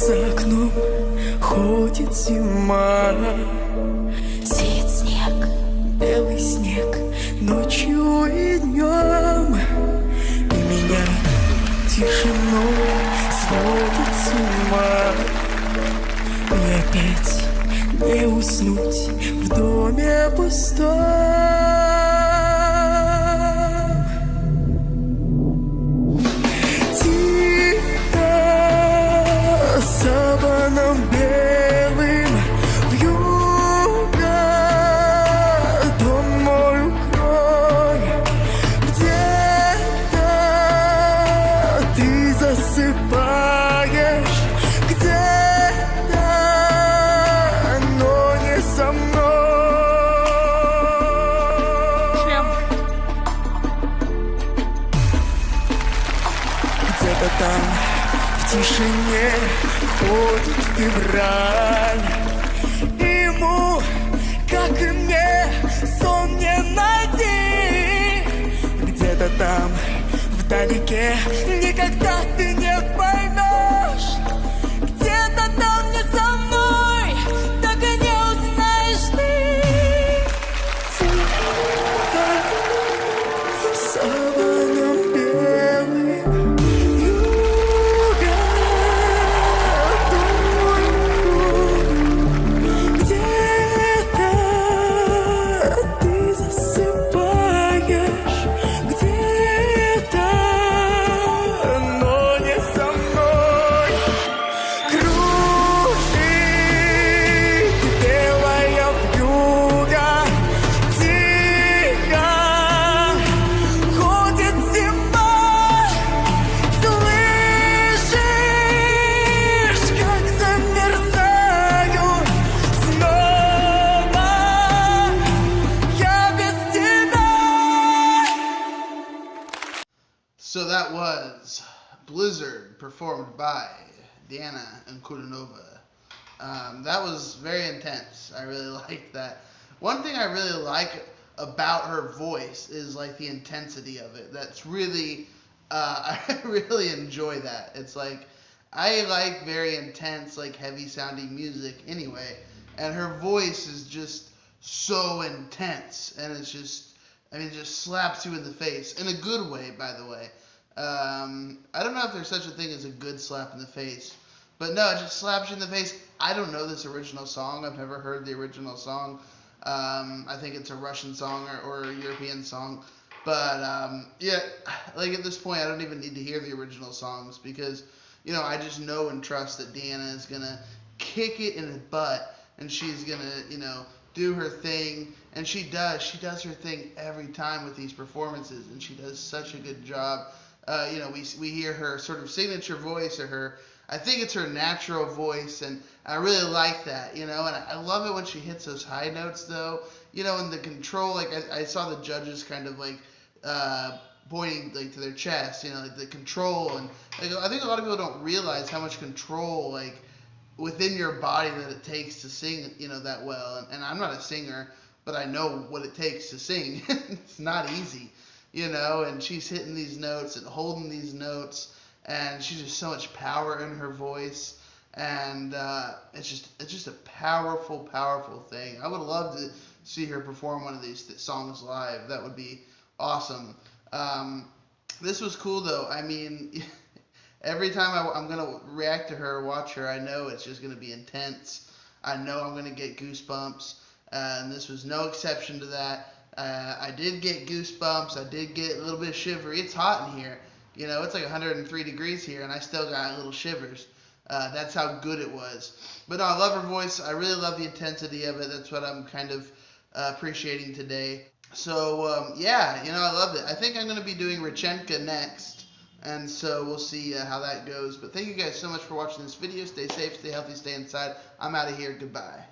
За окном ходит зима, сеет снег, белый снег, ночью и днем. И меня тишиной сводит с ума. И опять не уснуть в доме пустом. Саваном белым вьюга дом мой укрой. Где-то ты засыпаешь, где-то, но не со мной. Где-то там в тишине ходит февраль. Ему, как и мне, сон не найти. Где-то там, вдалеке, никогда ты не поймешь. Где-то там не со мной, так и не узнаешь ты. Саваном белым вьюга So that was Blizzard, performed by Ankudinova. That was very intense. I really liked that. One thing I really like about her voice is like the intensity of it. That's really, I really enjoy that. It's like, I like very intense, like heavy sounding music anyway, and her voice is just so intense, and it's just, I mean, it just slaps you in the face, in a good way, by the way. I don't know if there's such a thing as a good slap in the face, but no, it just slaps you in the face. I don't know this original song. I've never heard the original song. I think it's a Russian song or a European song, but yeah, like at this point, I don't even need to hear the original songs because, you know, I just know and trust that Deanna is gonna kick it in the butt, and she's gonna, you know, do her thing, and she does her thing every time with these performances, and she does such a good job. You know, we hear her sort of signature voice, or her, I think it's her natural voice, and I really like that, you know, and I love it when she hits those high notes, though, you know, and the control, like, I saw the judges kind of, like, pointing, like, to their chest, you know, like, the control, and, like, I think a lot of people don't realize how much control, like, within your body that it takes to sing, you know, that well, and I'm not a singer, but I know what it takes to sing. It's not easy, you know, and she's hitting these notes and holding these notes, and she's just so much power in her voice, and it's just a powerful, powerful thing. I would love to see her perform one of these songs live. That would be awesome. This was cool, though. I mean, every time I'm going to react to her or watch her, I know it's just going to be intense. I know I'm going to get goosebumps, and this was no exception to that. I did get goosebumps. I did get a little bit of shivery. It's hot in here. You know, it's like 103 degrees here, and I still got little shivers. That's how good it was. But no, I love her voice. I really love the intensity of it. That's what I'm kind of appreciating today. So, yeah, you know, I loved it. I think I'm going to be doing Rechenka next, and so we'll see how that goes. But thank you guys so much for watching this video. Stay safe, stay healthy, stay inside. I'm out of here. Goodbye.